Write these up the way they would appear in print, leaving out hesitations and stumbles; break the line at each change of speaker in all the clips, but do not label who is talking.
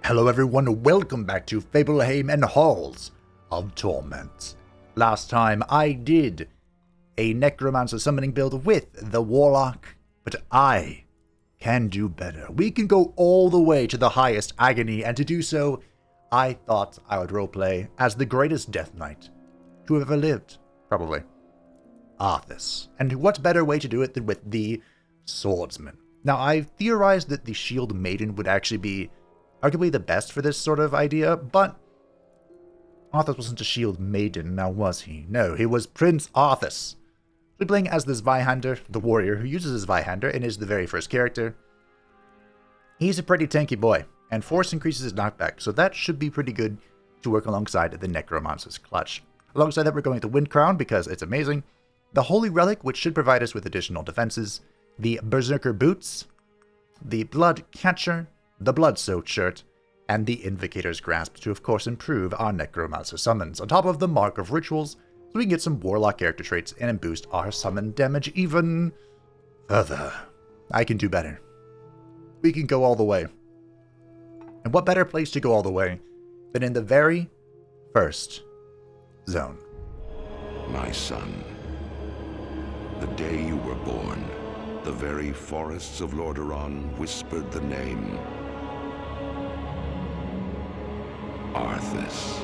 Hello everyone, welcome back to Fableheim and Halls of Torment. Last time I did a Necromancer summoning build with the Warlock, but I can do better. We can go all the way to the highest Agony, and to do so, I thought I would roleplay as the greatest Death Knight to have ever lived, probably. Arthas. And what better way to do it than with the Swordsman? Now, I've theorized that the Shield Maiden would actually be arguably the best for this sort of idea, but Arthas wasn't a Shield Maiden, now was he? No, he was Prince Arthas. We're playing as this Zweihander, the warrior who uses his Zweihander and is the very first character. He's a pretty tanky boy, and Force increases his knockback, so that should be pretty good to work alongside the Necromancer's Clutch. Alongside that, we're going with the Wind Crown because it's amazing, the Holy Relic, which should provide us with additional defenses, the Berserker Boots, the Blood Catcher, the Blood-Soaked Shirt, and the Invocator's Grasp to, of course, improve our Necromancer summons, on top of the Mark of Rituals, so we can get some Warlock character traits and boost our summon damage even further. I can do better. We can go all the way. And what better place to go all the way than in the very first zone?
My son, the day you were born, the very forests of Lordaeron whispered the name Arthas.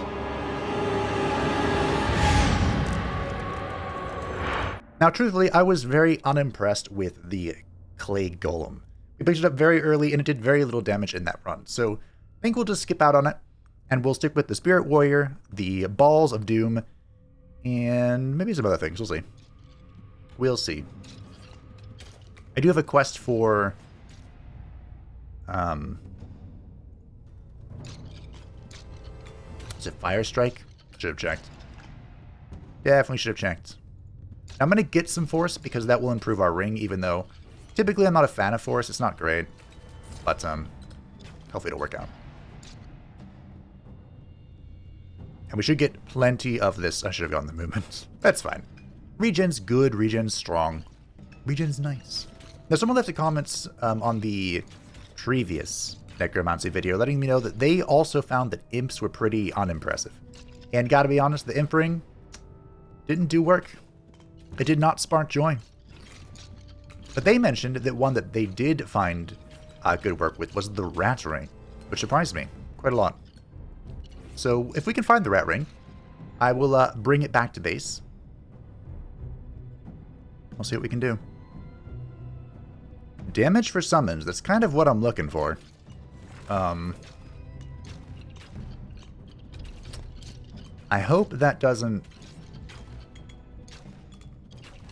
Now, truthfully, I was very unimpressed with the Clay Golem. We picked it up very early, and it did very little damage in that run, so I think we'll just skip out on it, and we'll stick with the Spirit Warrior, the Balls of Doom, and maybe some other things. We'll see. We'll see. I do have a quest for is it Fire Strike? Should have checked. Definitely should have checked. Now, I'm going to get some Force because that will improve our ring, even though typically I'm not a fan of Force. It's not great. But hopefully it'll work out. And we should get plenty of this. I should have gotten the movement. That's fine. Regen's good. Regen's strong. Regen's nice. Now, someone left a comments on the previous Necromancy video letting me know that they also found that imps were pretty unimpressive. And gotta be honest, the imp ring didn't do work. It did not spark joy. But they mentioned that one that they did find good work with was the rat ring, which surprised me quite a lot. So if we can find the rat ring, I will bring it back to base. We'll see what we can do. Damage for summons, that's kind of what I'm looking for. I hope that doesn't...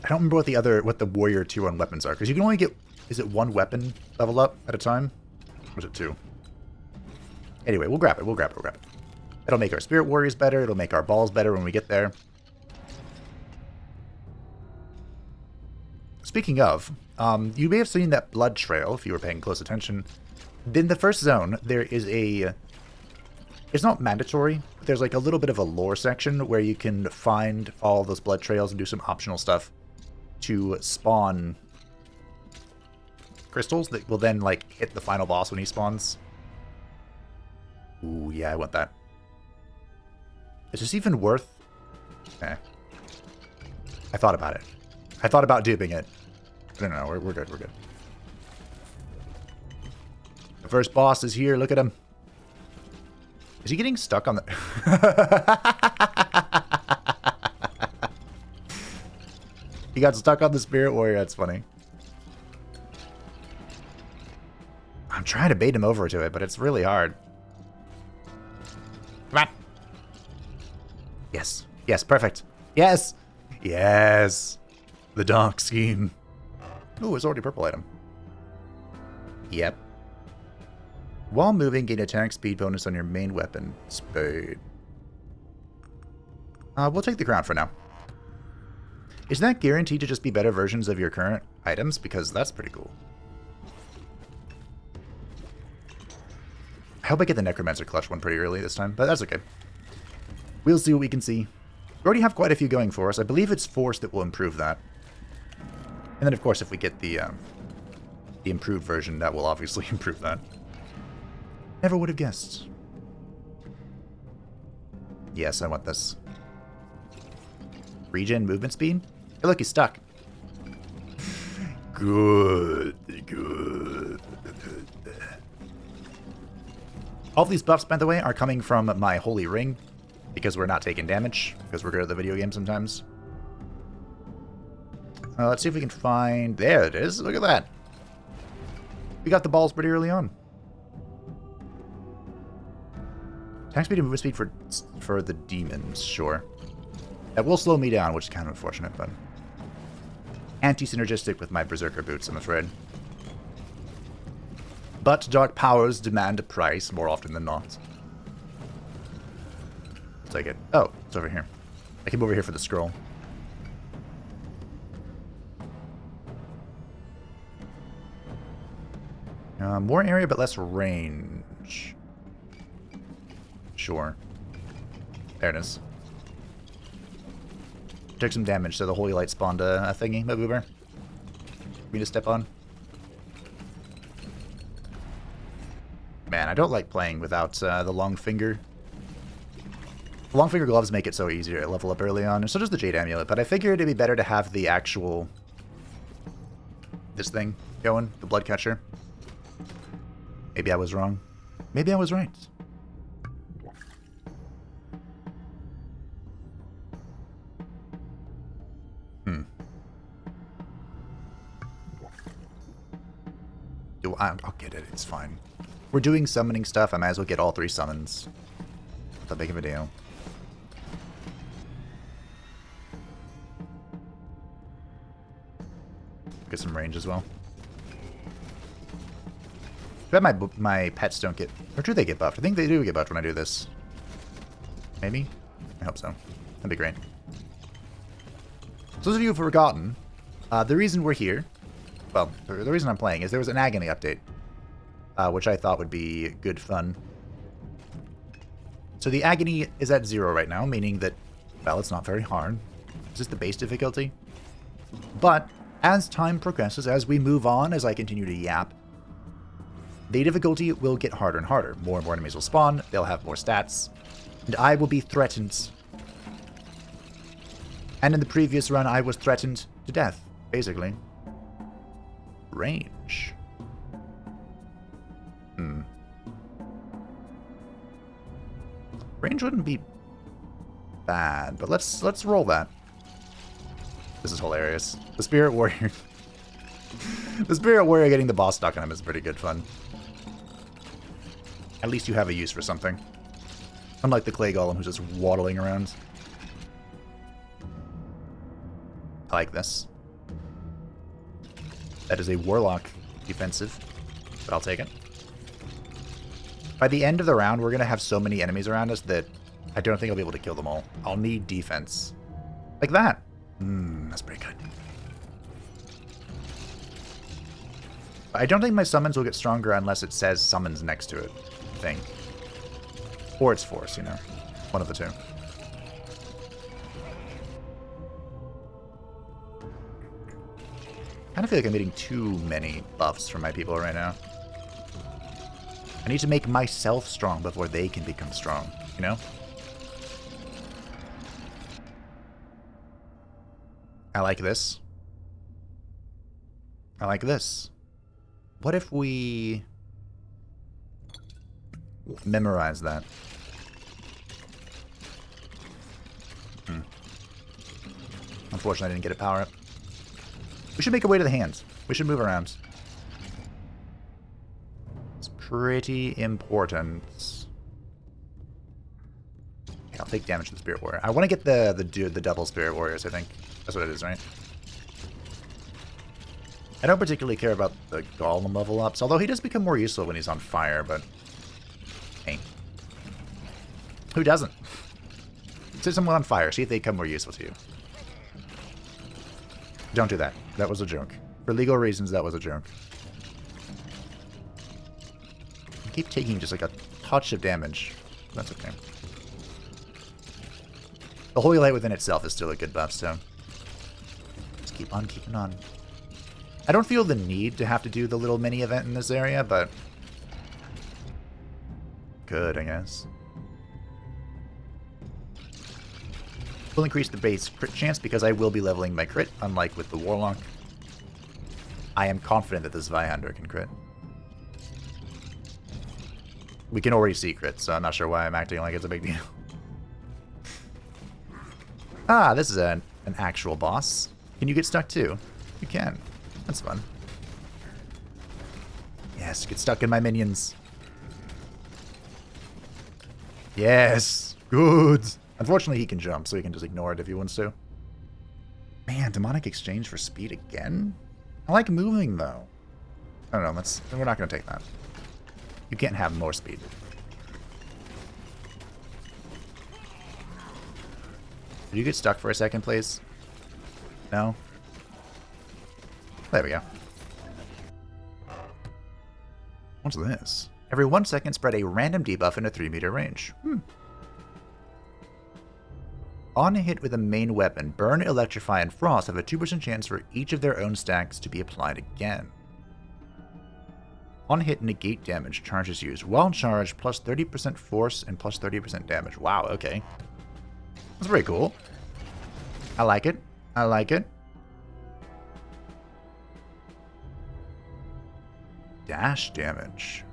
I don't remember what the Warrior Tier 1 weapons are, because you can only get, is it one weapon level up at a time? Or is it two? Anyway, we'll grab it. It'll make our Spirit Warriors better, it'll make our balls better when we get there. Speaking of, you may have seen that blood trail, if you were paying close attention. In the first zone, there is a... It's not mandatory, but there's like a little bit of a lore section where you can find all those blood trails and do some optional stuff to spawn crystals that will then like hit the final boss when he spawns. Ooh, yeah, I want that. Is this even worth... Eh. I thought about it. I thought about duping it. No, we're good, we're good. The first boss is here, look at him. Is he getting stuck on the... He got stuck on the Spirit Warrior, that's funny. I'm trying to bait him over to it, but it's really hard. Come on. Yes, yes, perfect. Yes! Yes! The dark scheme. Ooh, it's already a purple item. Yep. While moving, gain attack speed bonus on your main weapon, Spade. We'll take the crown for now. Is that guaranteed to just be better versions of your current items? Because that's pretty cool. I hope I get the Necromancer clutch one pretty early this time, but that's okay. We'll see what we can see. We already have quite a few going for us. I believe it's Force that will improve that. And then, of course, if we get the improved version, that will obviously improve that. Never would have guessed. Yes, I want this. Regen movement speed? Hey, look, he's stuck. Good. All of these buffs, by the way, are coming from my Holy Ring, because we're not taking damage, because we're good at the video game sometimes. Let's see if we can find... There it is. Look at that. We got the balls pretty early on. Attack speed and movement speed for the demons, sure. That will slow me down, which is kind of unfortunate, but... Anti-synergistic with my Berserker boots, I'm afraid. But dark powers demand a price more often than not. I'll take it. Oh, it's over here. I came over here for the scroll. More area, but less range. Sure. There it is. Took some damage, so the Holy Light spawned a thingy, a boober. For me to step on. Man, I don't like playing without the long finger. The long finger gloves make it so easier to level up early on, and so does the Jade Amulet, but I figured it'd be better to have the actual... this thing going, the Blood Catcher. Maybe I was wrong. Maybe I was right. I'll get it. It's fine. We're doing summoning stuff. I might as well get all 3 summons. Not that big of a deal. Get some range as well. I bet my pets don't get... Or do they get buffed? I think they do get buffed when I do this. Maybe? I hope so. That'd be great. So those of you who have forgotten, the reason we're here... Well, the reason I'm playing is there was an Agony update, which I thought would be good fun. So the Agony is at 0 right now, meaning that, well, it's not very hard. It's just the base difficulty. But as time progresses, as we move on, as I continue to yap, the difficulty will get harder and harder. More and more enemies will spawn, they'll have more stats, and I will be threatened. And in the previous run, I was threatened to death, basically. Range. Range wouldn't be bad, but let's roll that. This is hilarious. The Spirit Warrior. The Spirit Warrior getting the boss stuck on him is pretty good fun. At least you have a use for something. Unlike the Clay Golem who's just waddling around. I like this. That is a Warlock defensive, but I'll take it. By the end of the round, we're going to have so many enemies around us that I don't think I'll be able to kill them all. I'll need defense. Like that. That's pretty good. I don't think my summons will get stronger unless it says summons next to it, I think. Or it's force, you know. One of the two. I kind of feel like I'm getting too many buffs from my people right now. I need to make myself strong before they can become strong, you know? I like this. I like this. What if we memorize that? Unfortunately, I didn't get a power up. We should make our way to the hands. We should move around. It's pretty important. Okay, I'll take damage to the Spirit Warrior. I want to get the double Spirit Warriors, I think. That's what it is, right? I don't particularly care about the Golem level ups, although he does become more useful when he's on fire, but... Hey. Who doesn't? Set someone on fire, see if they become more useful to you. Don't do that. That was a joke. For legal reasons, that was a joke. I keep taking just like a touch of damage. That's okay. The Holy Light within itself is still a good buff, so... Just keep on keeping on. I don't feel the need to have to do the little mini event in this area, but... Could, I guess. Will increase the base crit chance because I will be leveling my crit, unlike with the Warlock. I am confident that this Vihander can crit. We can already see crit, so I'm not sure why I'm acting like it's a big deal. Ah, this is an actual boss. Can you get stuck too? You can. That's fun. Yes, get stuck in my minions. Yes, good. Unfortunately, he can jump, so he can just ignore it if he wants to. Man, demonic exchange for speed again? I like moving, though. I don't know, we're not going to take that. You can't have more speed. Did you get stuck for a second, please? No? There we go. What's this? Every 1 second, spread a random debuff in a 3-meter range. On a hit with a main weapon, Burn, Electrify, and Frost have a 2% chance for each of their own stacks to be applied again. On hit, negate damage, charge is used. While charged, plus 30% force and plus 30% damage. Wow, okay. That's pretty cool. I like it. I like it. Dash damage.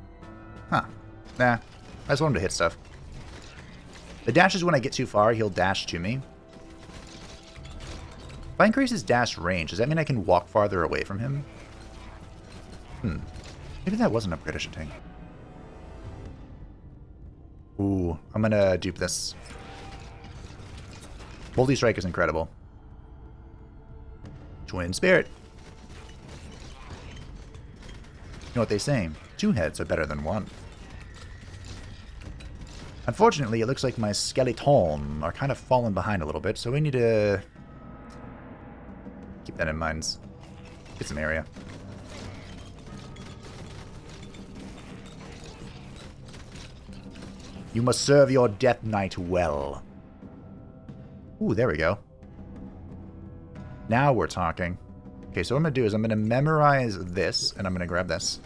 Huh. Nah. I just want him to hit stuff. The dash is when I get too far, he'll dash to me. If I increase his dash range, does that mean I can walk farther away from him? Maybe that was an upgrade I should take. Ooh, I'm gonna dupe this. Multi-strike is incredible. Twin Spirit. You know what they say? 2 heads are better than 1. Unfortunately, it looks like my skeleton are kind of falling behind a little bit, so we need to keep that in mind. Get some area. You must serve your Death Knight well. Ooh, there we go. Now we're talking. Okay, so what I'm going to do is I'm going to memorize this, and I'm going to grab this.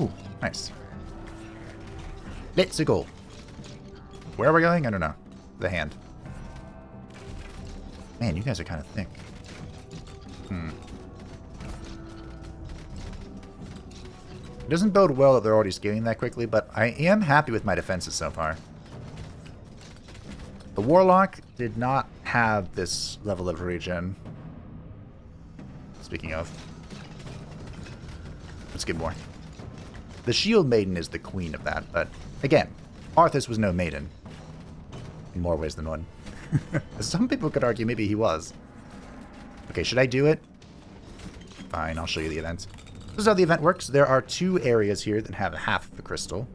Ooh, nice. Let's go. Where are we going? I don't know. The hand. Man, you guys are kind of thick. It doesn't bode well that they're already scaling that quickly, but I am happy with my defenses so far. The Warlock did not have this level of regen. Speaking of. Let's get more. The Shield Maiden is the queen of that, but again, Arthas was no maiden. In more ways than one. Some people could argue maybe he was. Okay, should I do it? Fine, I'll show you the event. This is how the event works. There are 2 areas here that have half of the crystal.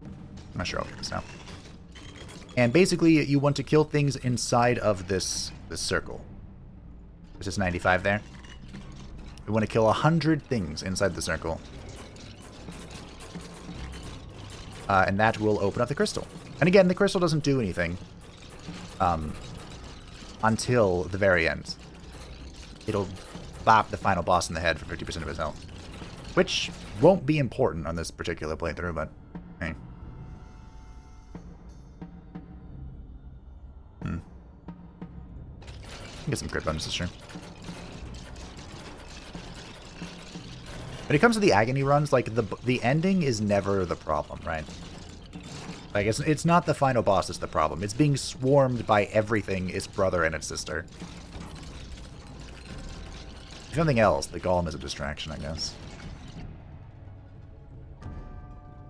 I'm not sure I'll get this now. And basically, you want to kill things inside of this circle. This is 95 there. We want to kill 100 things inside the circle. And that will open up the crystal. And again, the crystal doesn't do anything until the very end. It'll bop the final boss in the head for 50% of his health. Which won't be important on this particular playthrough, but hey. Get some crit bonuses, sure. When it comes to the Agony runs, like, the ending is never the problem, right? Like, it's not the final boss that's the problem. It's being swarmed by everything, its brother and its sister. If nothing else, the Golem is a distraction, I guess.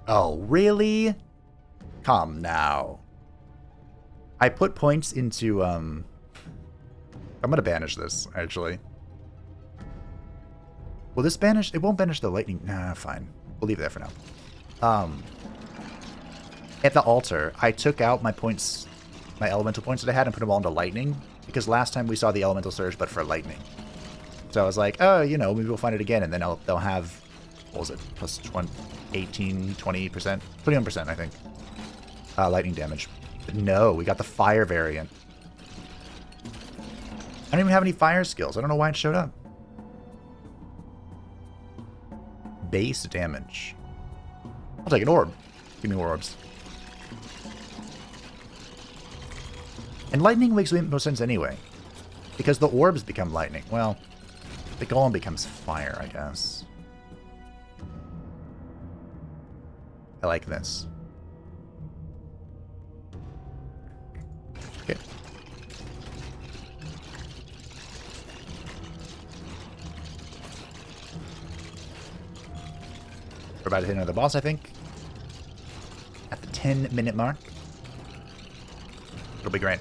Oh, really? Come now. I put points into, I'm gonna banish this, actually. Will this banish? It won't banish the lightning. Nah, fine. We'll leave it there for now. At the altar, I took out my points, my elemental points that I had and put them all into lightning, because last time we saw the elemental surge, but for lightning. So I was like, oh, you know, maybe we'll find it again, and then they'll have, what was it, plus 18, 20%? 21%, I think. Lightning damage. But no, we got the fire variant. I don't even have any fire skills. I don't know why it showed up. base damage. I'll take an orb. Give me more orbs. And lightning makes no sense anyway. Because the orbs become lightning. Well, the golem becomes fire, I guess. I like this. Okay. We're about to hit another boss, I think. At the 10-minute mark. It'll be great.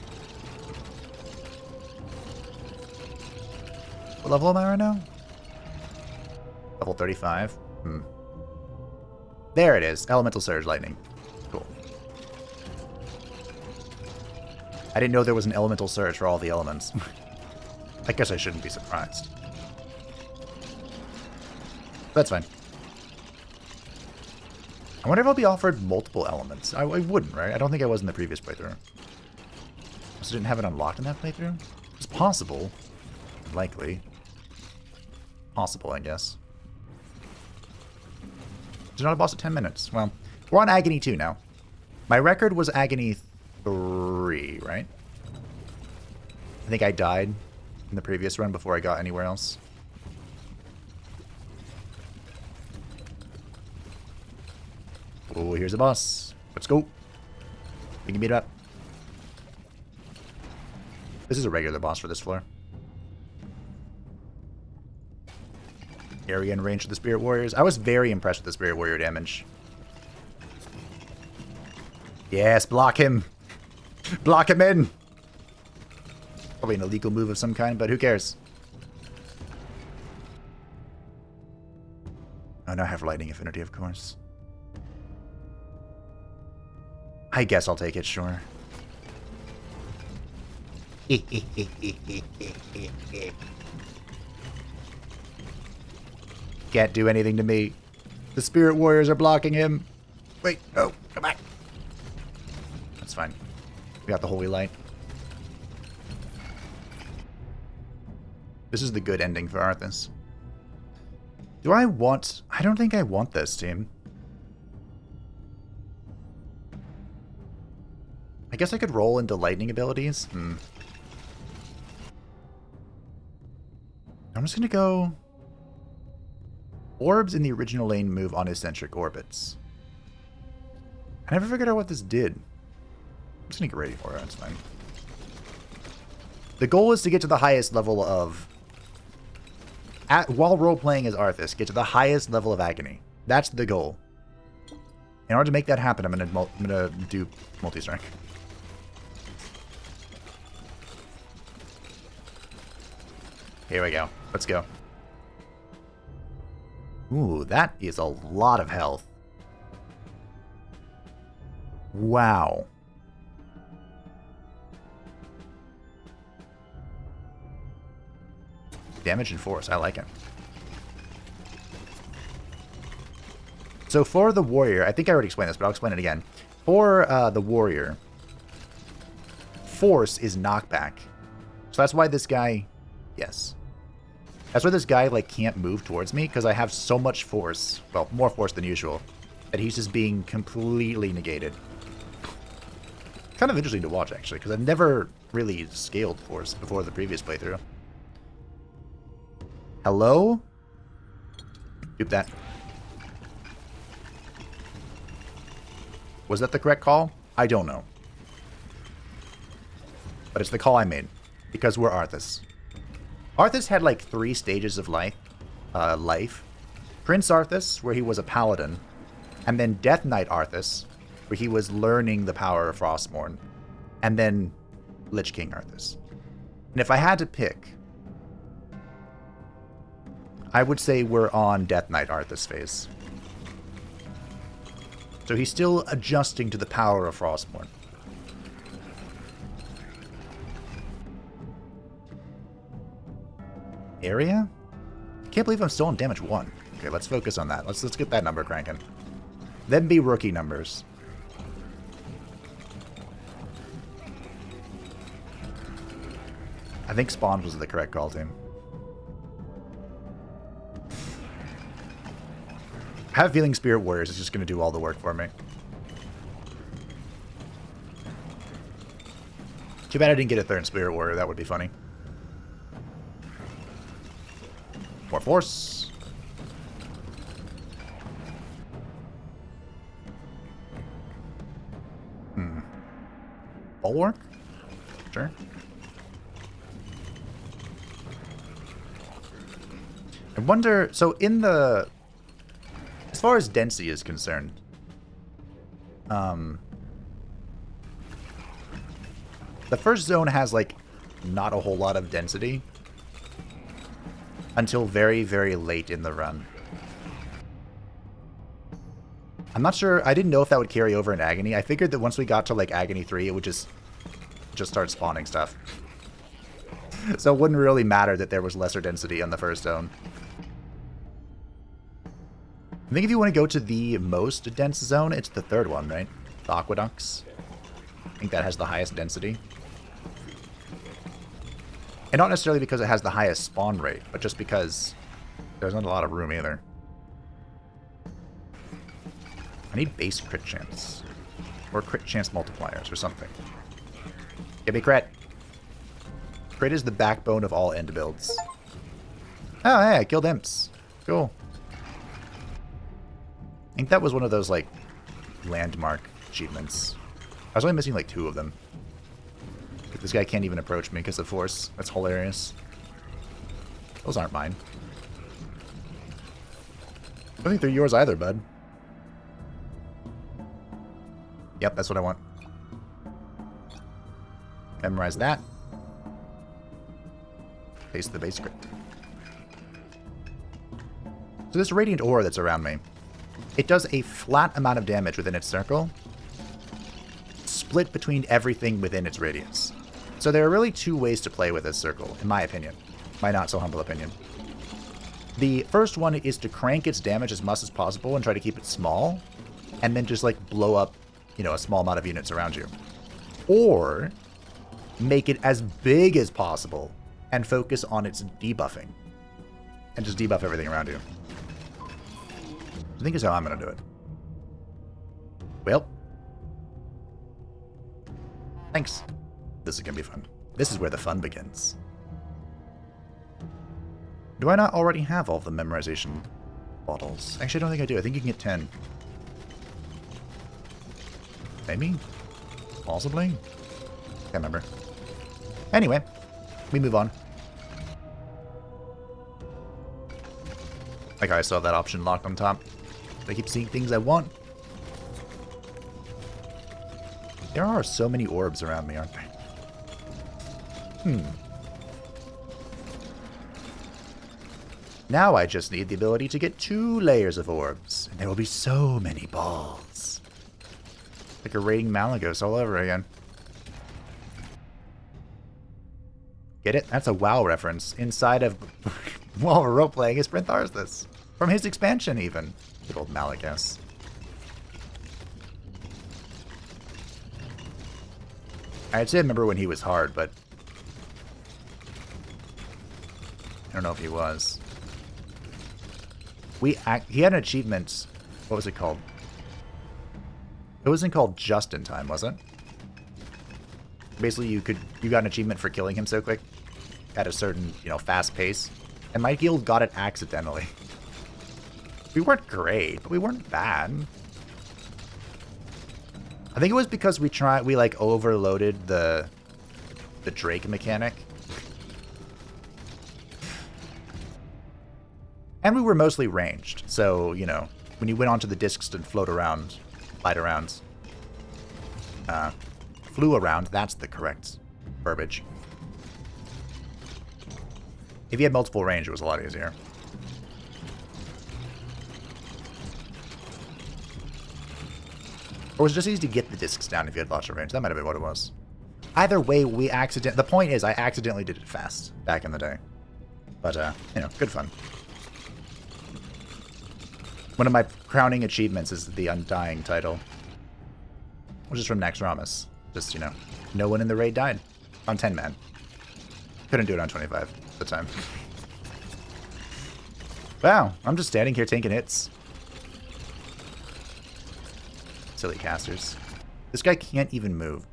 What level am I right now? Level 35. There it is. Elemental Surge Lightning. Cool. I didn't know there was an Elemental Surge for all the elements. I guess I shouldn't be surprised. That's fine. I wonder if I'll be offered multiple elements. I wouldn't, right? I don't think I was in the previous playthrough. Also didn't have it unlocked in that playthrough? It's possible. Likely. Possible, I guess. There's not a boss at 10 minutes. Well, we're on Agony 2 now. My record was Agony 3, right? I think I died in the previous run before I got anywhere else. Oh, here's a boss. Let's go. We can beat it up. This is a regular boss for this floor. Area and range of the Spirit Warriors. I was very impressed with the Spirit Warrior damage. Yes, block him. Block him in. Probably an illegal move of some kind, but who cares? Oh, no, I have lightning affinity, of course. I guess I'll take it, sure. Can't do anything to me. The Spirit Warriors are blocking him. Wait, no, come back. That's fine. We got the Holy Light. This is the good ending for Arthas. Do I want... I don't think I want this, team. I guess I could roll into lightning abilities. I'm just going to go... Orbs in the original lane move on eccentric orbits. I never figured out what this did. I'm just going to get ready for it. That's fine. The goal is to get to the highest level of... while role-playing as Arthas, get to the highest level of Agony. That's the goal. In order to make that happen, I'm gonna do multi-strike. Here we go. Let's go. Ooh, that is a lot of health. Wow. Damage and force. I like it. So for the warrior, I think I already explained this, but I'll explain it again. For the warrior, force is knockback. So that's why this guy... Yes. That's why this guy, like, can't move towards me, because I have so much force, well, more force than usual, that he's just being completely negated. Kind of interesting to watch, actually, because I've never really scaled force before the previous playthrough. Hello? Dupe that. Was that the correct call? I don't know. But it's the call I made, because we're Arthas. Arthas had like 3 stages of life. Prince Arthas, where he was a paladin, and then Death Knight Arthas, where he was learning the power of Frostmourne, and then Lich King Arthas. And if I had to pick, I would say we're on Death Knight Arthas phase. So he's still adjusting to the power of Frostmourne. Area? Can't believe I'm still on damage 1. Okay, let's focus on that. Let's get that number cranking. Then be rookie numbers. I think Spawns was the correct call, team. I have a feeling Spirit Warriors is just going to do all the work for me. Too bad I didn't get a third Spirit Warrior. That would be funny. More force. Bulwark? Sure. I wonder, so in the, as far as density is concerned, the first zone has, like, not a whole lot of density until very, very late in the run. I'm not sure, I didn't know if that would carry over in Agony. I figured that once we got to, like, Agony 3, it would just start spawning stuff. So it wouldn't really matter that there was lesser density on the first zone. I think if you want to go to the most dense zone, it's the third one, right? The Aqueducts. I think that has the highest density. And not necessarily because it has the highest spawn rate, but just because there's not a lot of room either. I need base crit chance. Or crit chance multipliers or something. Give me crit. Crit is the backbone of all end builds. Oh, hey, I killed imps. Cool. I think that was one of those, like, landmark achievements. I was only missing, like, 2 of them. This guy can't even approach me because of force. That's hilarious. Those aren't mine. I don't think they're yours either, bud. Yep, that's what I want. Memorize that. Paste the base script. So this radiant ore that's around me, it does a flat amount of damage within its circle, split between everything within its radius. So there are really 2 ways to play with this circle, in my opinion. My not so humble opinion. The first one is to crank its damage as much as possible and try to keep it small, and then just, like, blow up, you know, a small amount of units around you. Or make it as big as possible and focus on its debuffing. And just debuff everything around you. I think is how I'm going to do it. Well. Thanks. This is going to be fun. This is where the fun begins. Do I not already have all of the memorization bottles? Actually, I don't think I do. I think you can get 10. Maybe? Possibly? Can't remember. Anyway, we move on. Like how I still have that option locked on top. I keep seeing things I want. There are so many orbs around me, aren't there? Now I just need the ability to get 2 layers of orbs. And there will be so many balls. Like a raiding Malagos all over again. Get it? That's a WoW reference. Inside of while we're role-playing is Prince Arthas. From his expansion, even. Good old Malagos. I'd say I remember when he was hard, but I don't know if he was. He had an achievement. What was it called? It wasn't called Just in Time, was it? Basically, you got an achievement for killing him so quick at a certain, you know, fast pace. And my guild got it accidentally. We weren't great, but we weren't bad. I think it was because we like overloaded the Drake mechanic. And we were mostly ranged, so, you know, when you went onto the discs and float around, glide around, flew around, that's the correct verbiage. If you had multiple range, it was a lot easier. Or it was just easy to get the discs down if you had lots of range. That might have been what it was. Either way, the point is, I accidentally did it fast back in the day. But, you know, good fun. One of my crowning achievements is the Undying title. Which is from Necromancer. Just, you know, no one in the raid died. On 10 man. Couldn't do it on 25 at the time. Wow, I'm just standing here taking hits. Silly casters. This guy can't even move.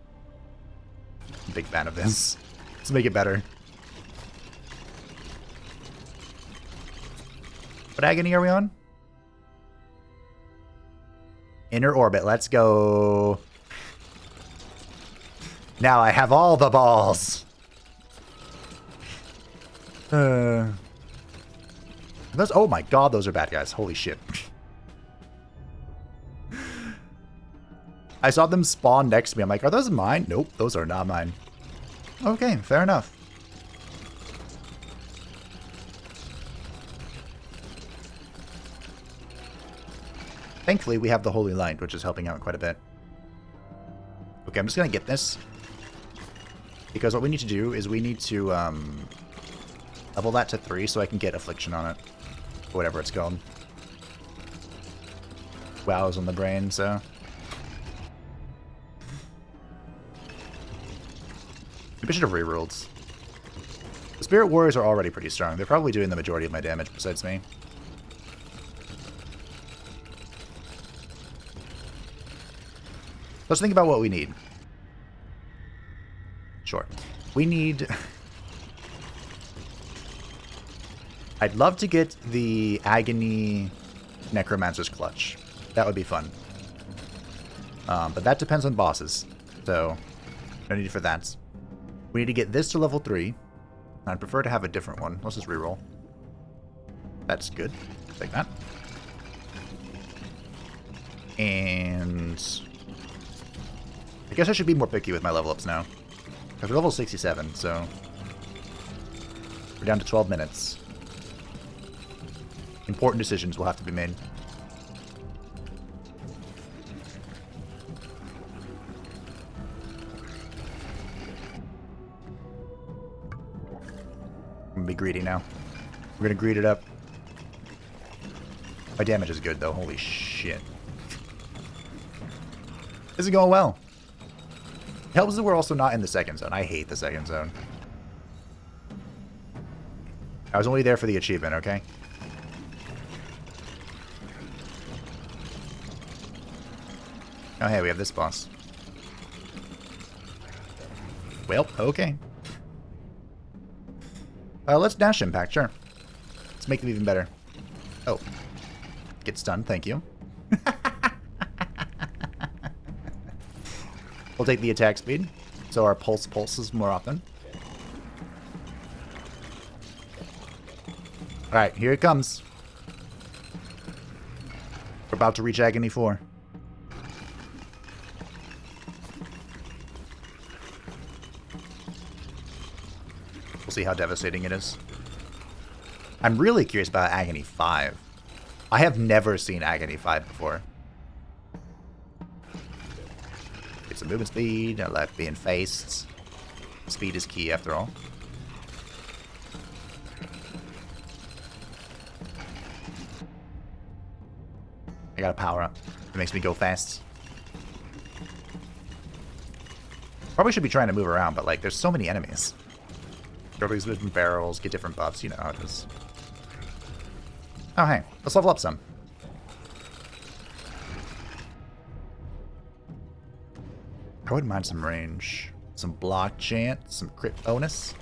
I'm a big fan of this. Let's make it better. What agony are we on? Inner orbit. Let's go. Now I have all the balls. Those, oh my god, those are bad guys. Holy shit. I saw them spawn next to me. I'm like, are those mine? Nope, those are not mine. Okay, fair enough. Thankfully, we have the Holy Light, which is helping out quite a bit. Okay, I'm just going to get this. Because what we need to do is we need to level that to 3 so I can get Affliction on it. Or whatever it's called. Wow's on the brain, so... Maybe I should have reruled. The Spirit Warriors are already pretty strong. They're probably doing the majority of my damage besides me. Let's think about what we need. Sure. We need... I'd love to get the Agony Necromancer's Clutch. That would be fun. But that depends on bosses. So, no need for that. We need to get this to level 3. I'd prefer to have a different one. Let's just reroll. That's good. Take that. And... I guess I should be more picky with my level ups now. Because we're level 67, so... We're down to 12 minutes. Important decisions will have to be made. I'm gonna be greedy now. We're gonna greed it up. My damage is good though, holy shit. This is going well. It helps that we're also not in the second zone. I hate the second zone. I was only there for the achievement, okay? Oh, hey, we have this boss. Well, okay. Let's dash impact, sure. Let's make them even better. Oh. Get stunned, thank you. We'll take the attack speed, so our pulse pulses more often. Alright, here it comes. We're about to reach Agony 4. We'll see how devastating it is. I'm really curious about Agony 5. I have never seen Agony 5 before. Get some movement speed. I like being faced. Speed is key after all. I got a power up. It makes me go fast. Probably should be trying to move around, but like, there's so many enemies. Throw these different barrels, get different buffs, you know how it is. Oh, hey, let's level up some. I wouldn't mind some range. Some block chant, some crit bonus.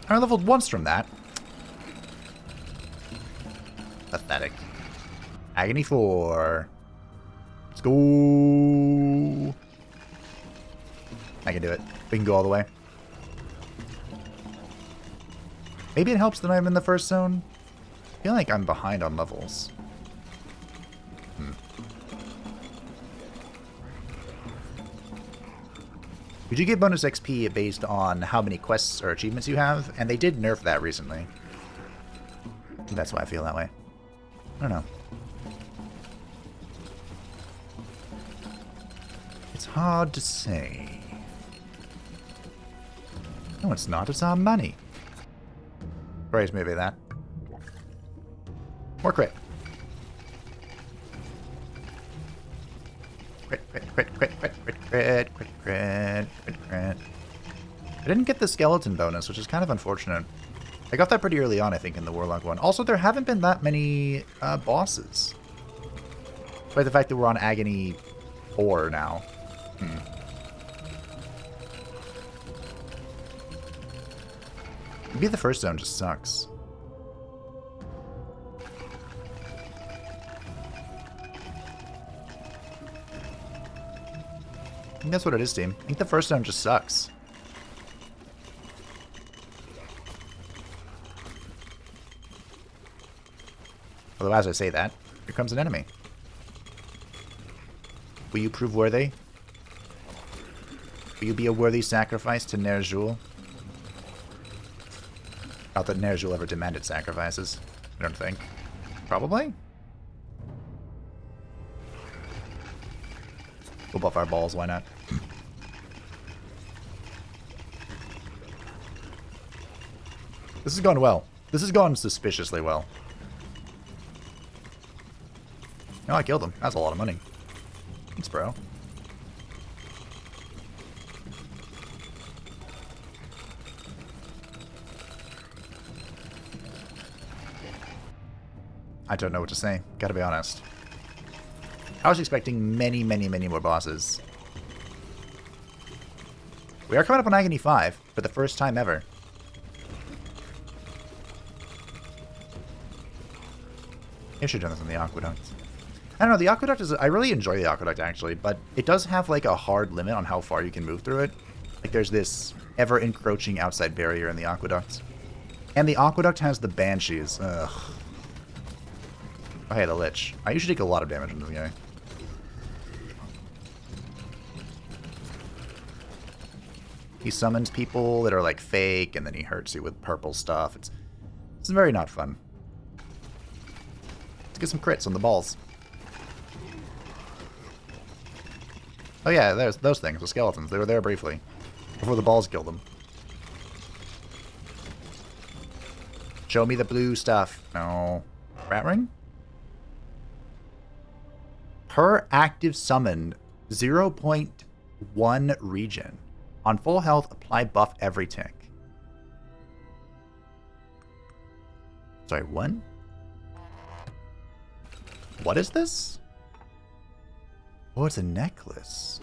I leveled once from that. Pathetic. Agony 4. Let's go. I can do it. We can go all the way. Maybe it helps that I'm in the first zone. I feel like I'm behind on levels. You do get bonus XP based on how many quests or achievements you have, and they did nerf that recently. That's why I feel that way. I don't know. It's hard to say. No, it's not. It's our money. Praise maybe that. More crit. Crit, crit, crit, crit, crit, crit, crit, crit, crit, crit, crit. I didn't get the skeleton bonus, which is kind of unfortunate. I got that pretty early on, I think, in the Warlock one. Also, there haven't been that many bosses. Despite the fact that we're on Agony 4 now. Maybe the first zone just sucks. I think that's what it is, team. I think the first zone just sucks. Although as I say that, here comes an enemy. Will you prove worthy? Will you be a worthy sacrifice to Ner'zhul? Not that Ner'zhul ever demanded sacrifices, I don't think. Probably? We'll buff our balls, why not? This has gone well. This has gone suspiciously well. No, I killed him. That's a lot of money. Thanks, bro. I don't know what to say. Gotta be honest. I was expecting many, many, many more bosses. We are coming up on Agony 5 for the first time ever. I should have done this on the Aqueduct. I don't know, the Aqueduct is... I really enjoy the Aqueduct, actually, but it does have, like, a hard limit on how far you can move through it. Like, there's this ever-encroaching outside barrier in the Aqueduct. And the Aqueduct has the Banshees. Ugh. Oh, hey, the Lich. I usually take a lot of damage from this guy. He summons people that are, like, fake, and then he hurts you with purple stuff. It's very not fun. Let's get some crits on the balls. Oh yeah, there's those things, the skeletons. They were there briefly. Before the balls killed them. Show me the blue stuff. No. Rat ring? Per active summon, 0.1 regen. On full health, apply buff every tick. Sorry, one? What is this? Oh, it's a necklace.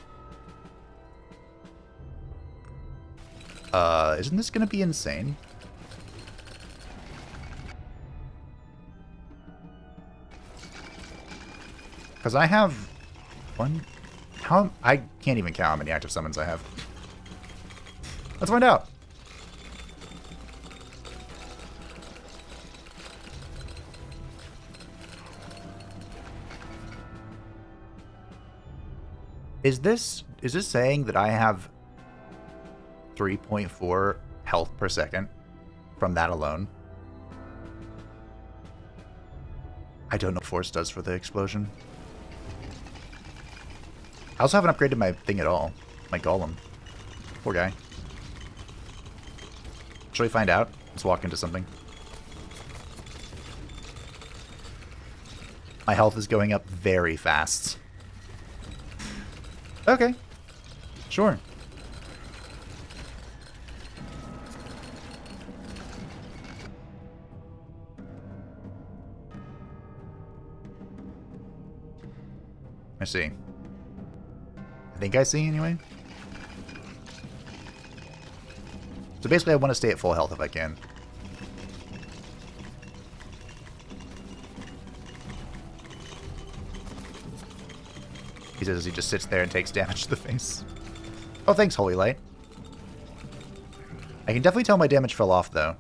Isn't this gonna be insane? Because I have one... I can't even count how many active summons I have. Let's find out. Is this saying that I have 3.4 health per second from that alone? I don't know what Force does for the explosion. I also haven't upgraded my thing at all. My golem. Poor guy. Shall we find out? Let's walk into something. My health is going up very fast. Okay. Sure. I see. I think I see, anyway. So basically, I want to stay at full health if I can. He says he just sits there and takes damage to the face. Oh, thanks, Holy Light. I can definitely tell my damage fell off, though.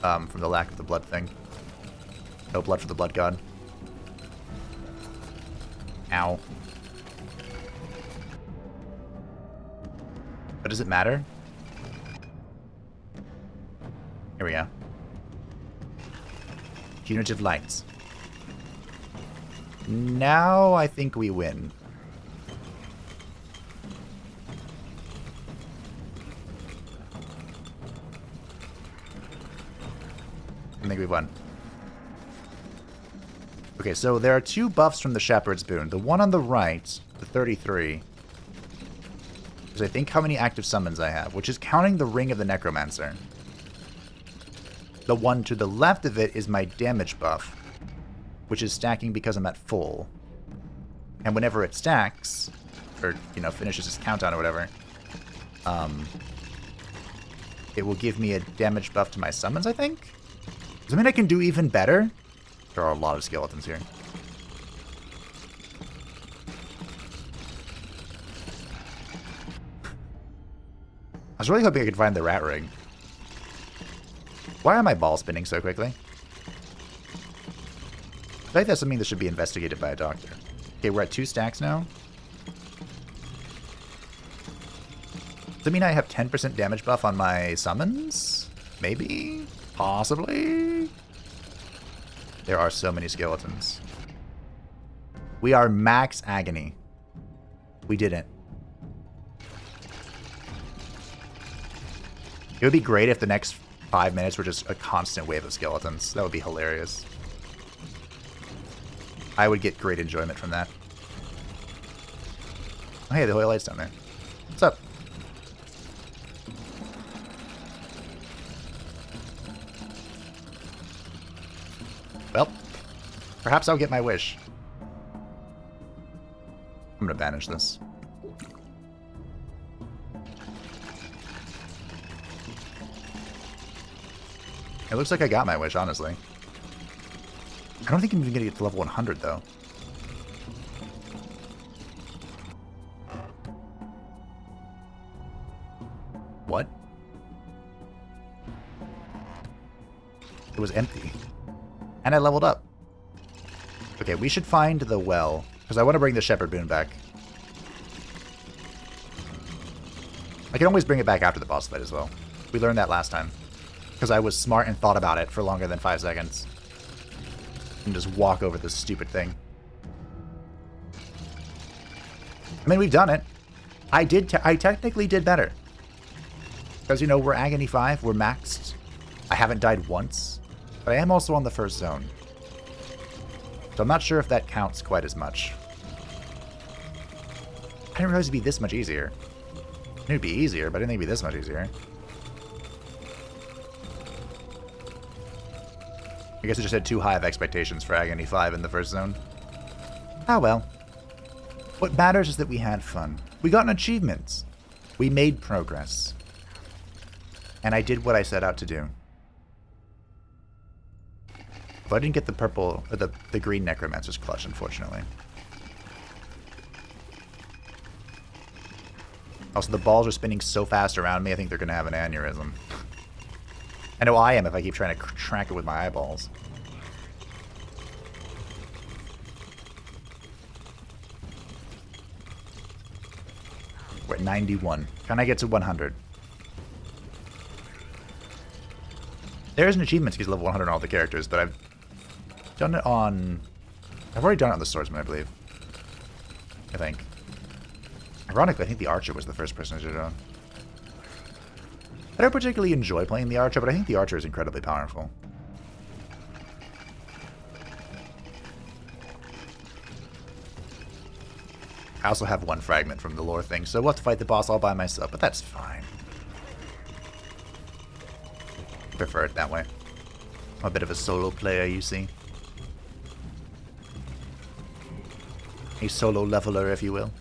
From the lack of the blood thing. No blood for the blood god. Ow. But does it matter? Here we go. Punitive Lights. Now I think we win. I think we won. Okay, so there are two buffs from the Shepherd's Boon. The one on the right, the 33, is I think how many active summons I have, which is counting the Ring of the Necromancer. The one to the left of it is my damage buff, which is stacking because I'm at full. And whenever it stacks, or, you know, finishes its countdown or whatever, it will give me a damage buff to my summons, I think? Does that mean I can do even better? There are a lot of skeletons here. I was really hoping I could find the rat ring. Why are my balls spinning so quickly? I think that's something that should be investigated by a doctor. Okay, we're at 2 stacks now. Does that mean I have 10% damage buff on my summons? Maybe? Possibly? There are so many skeletons. We are max agony. We didn't. It would be great if the next 5 minutes were just a constant wave of skeletons. That would be hilarious. I would get great enjoyment from that. Oh, hey, the Holy Light's down there. What's up? Well, perhaps I'll get my wish. I'm gonna banish this. It looks like I got my wish, honestly. I don't think I'm even gonna get to level 100, though. What? It was empty. And I leveled up. Okay, we should find the well, because I want to bring the Shepherd Boon back. I can always bring it back after the boss fight as well. We learned that last time. Because I was smart and thought about it for longer than 5 seconds. And just walk over this stupid thing. I mean, we've done it. I technically did better. Because, you know, we're Agony 5, we're maxed. I haven't died once. But I am also on the first zone. So I'm not sure if that counts quite as much. I didn't realize it'd be this much easier. I knew it'd be easier, but I didn't think it'd be this much easier. I guess I just had too high of expectations for Agony 5 in the first zone. Ah well. What matters is that we had fun. We got an achievement. We made progress. And I did what I set out to do. But I didn't get the purple, or the green Necromancer's clutch, unfortunately. Also, the balls are spinning so fast around me, I think they're going to have an aneurysm. I know I am if I keep trying to track it with my eyeballs. We're at 91. Can I get to 100? There is an achievement to get to level 100 on all the characters, but I've done it on... I've already done it on the swordsman, I believe. I think. Ironically, I think the archer was the first person to do it. I don't particularly enjoy playing the archer, but I think the archer is incredibly powerful. I also have 1 fragment from the lore thing, so we'll have to fight the boss all by myself, but that's fine. I prefer it that way. I'm a bit of a solo player, you see. A solo leveler, if you will.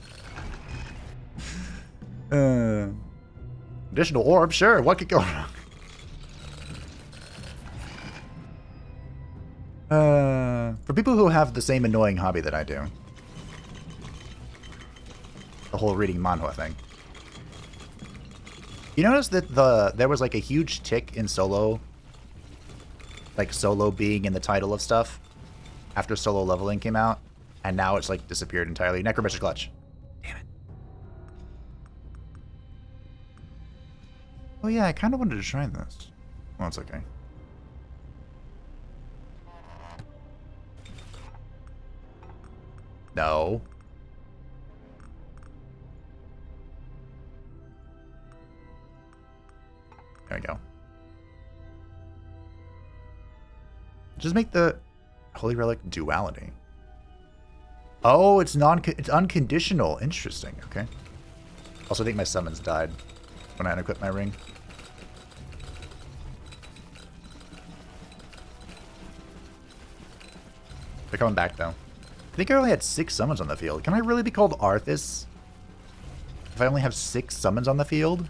Additional orb, sure. What could go wrong? For people who have the same annoying hobby that I do. The whole reading manhwa thing. You notice that there was like a huge tick in solo. Like solo being in the title of stuff. After solo leveling came out. And now it's like disappeared entirely. Necromancer clutch. Damn it. Oh yeah, I kind of wanted to try this. Well, it's okay. No. There we go. Just make the Holy Relic duality. Oh, it's unconditional. Interesting. Okay. Also, I think my summons died when I unequipped my ring. They're coming back though. I think I only had 6 summons on the field. Can I really be called Arthas if I only have 6 summons on the field?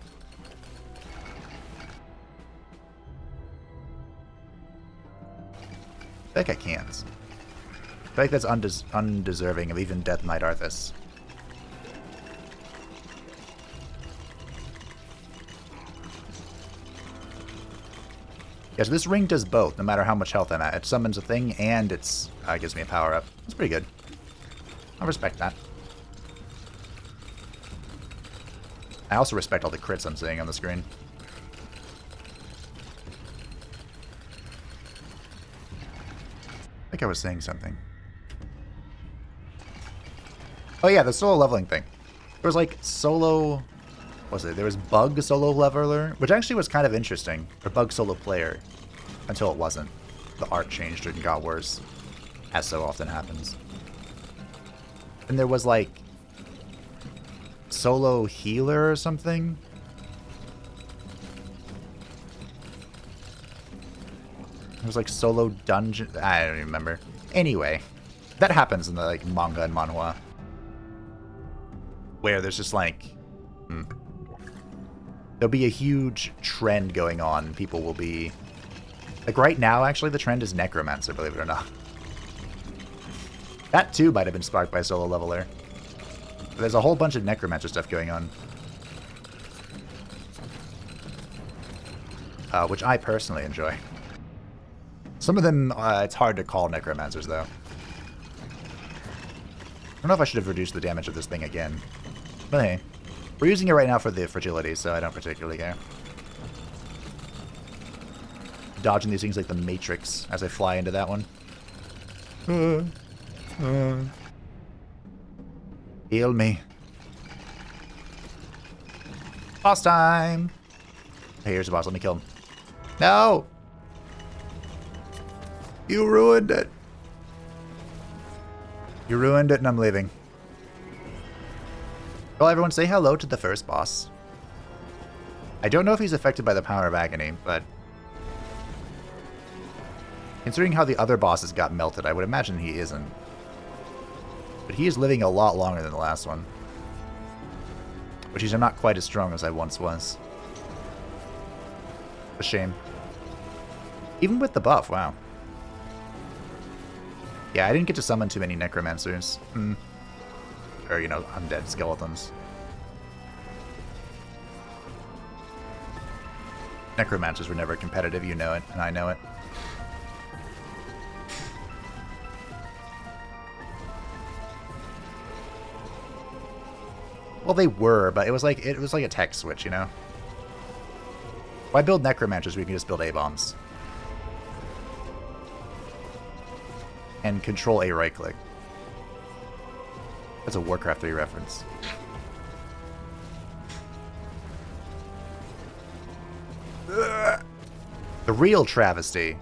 I think I can't. I feel like that's undeserving of even Death Knight Arthas. Yeah, so this ring does both, no matter how much health I'm at. It summons a thing, and it gives me a power-up. That's pretty good. I respect that. I also respect all the crits I'm seeing on the screen. I think I was saying something. Oh yeah, the solo leveling thing. There was like solo... What was it? There was bug solo leveler, which actually was kind of interesting. Or bug solo player. Until it wasn't. The art changed and got worse. As so often happens. And there was like... solo healer or something? It was like solo dungeon... I don't even remember. Anyway. That happens in the like manga and manhwa. Where there's just like... There'll be a huge trend going on. People will be... Like right now, actually, the trend is Necromancer, believe it or not. That too might have been sparked by Solo Leveler. But there's a whole bunch of Necromancer stuff going on. Which I personally enjoy. Some of them, it's hard to call Necromancers, though. I don't know if I should have reduced the damage of this thing again. But hey. We're using it right now for the fragility, so I don't particularly care. Dodging these things like the Matrix as I fly into that one. Heal me. Boss time! Hey, here's the boss. Let me kill him. No! You ruined it. You ruined it and I'm leaving. Well, everyone say hello to the first boss. I don't know if he's affected by the power of Agony, but... Considering how the other bosses got melted, I would imagine he isn't. But he is living a lot longer than the last one. Which is not quite as strong as I once was. A shame. Even with the buff, wow. Yeah, I didn't get to summon too many Necromancers. Or, you know, undead skeletons. Necromancers were never competitive, you know it, and I know it. Well, they were, but it was like a tech switch, you know? Why build Necromancers when you can just build A-bombs? And control A right-click. That's a Warcraft 3 reference. The real travesty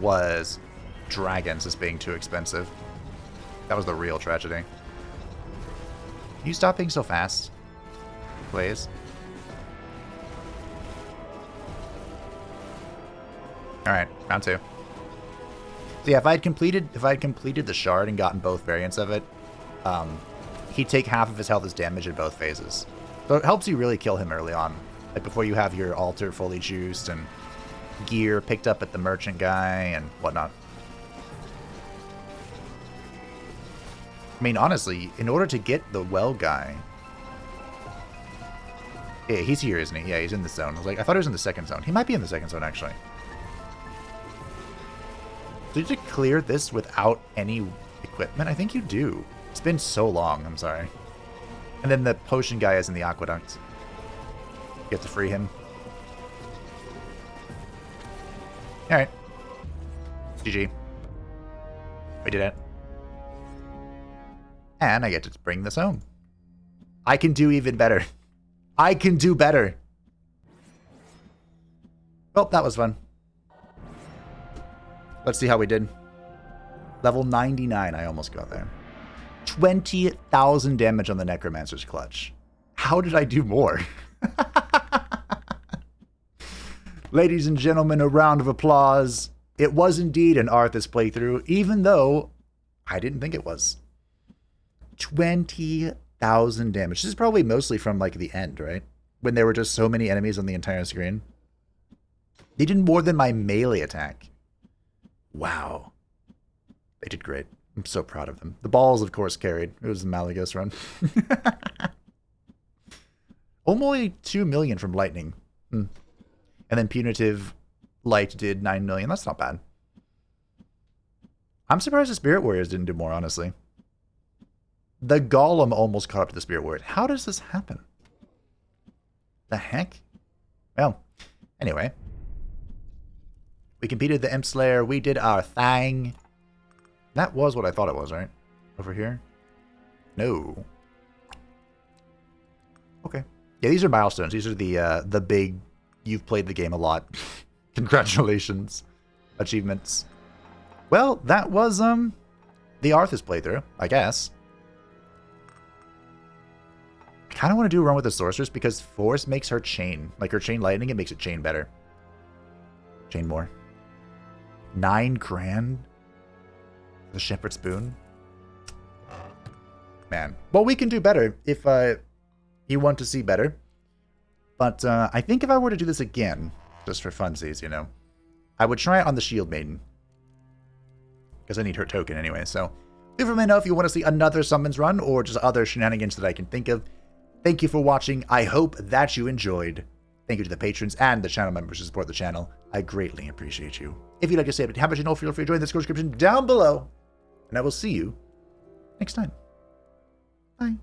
was dragons as being too expensive. That was the real tragedy. Can you stop being so fast, please? Alright, round 2. So yeah, if I'd completed the shard and gotten both variants of it, he'd take half of his health as damage in both phases. So it helps you really kill him early on. Like before you have your altar fully juiced and gear picked up at the merchant guy and whatnot. I mean, honestly, in order to get the well guy... Yeah, he's here, isn't he? Yeah, he's in the zone. I thought he was in the second zone. He might be in the second zone, actually. Did you clear this without any equipment? I think you do. It's been so long, I'm sorry. And then the potion guy is in the aqueduct. You have to free him. Alright. GG. We did it. And I get to bring this home. I can do even better. I can do better. Well, that was fun. Let's see how we did. Level 99, I almost got there. 20,000 damage on the Necromancer's clutch. How did I do more? Ladies and gentlemen, a round of applause. It was indeed an Arthas playthrough, even though I didn't think it was. 20,000 damage. This is probably mostly from, like, the end, right? When there were just so many enemies on the entire screen. They did more than my melee attack. Wow. They did great. I'm so proud of them. The balls, of course, carried. It was the Malagos run. Only 2 million from lightning. And then punitive light did 9 million. That's not bad. I'm surprised the Spirit Warriors didn't do more, honestly. The Golem almost caught up to the Spirit Warrior. How does this happen? The heck? Well, anyway. We competed the Imp Slayer. We did our thing. That was what I thought it was, right? Over here? No. Okay. Yeah, these are milestones. These are the big, you've played the game a lot. Congratulations. Achievements. Well, that was, the Arthas playthrough, I guess. I kind of want to do a run with the Sorceress because Force makes her chain. Like her chain lightning, it makes it chain better. Chain more. 9 grand? The Shepherd's Boon? Man. Well, we can do better if you want to see better. But I think if I were to do this again, just for funsies, you know, I would try it on the Shield Maiden. Because I need her token anyway, so leave me know if you want to see another summons run or just other shenanigans that I can think of. Thank you for watching. I hope that you enjoyed. Thank you to the patrons and the channel members who support the channel. I greatly appreciate you. If you'd like to say it, how much you know, feel free to join the Discord description down below. And I will see you next time. Bye.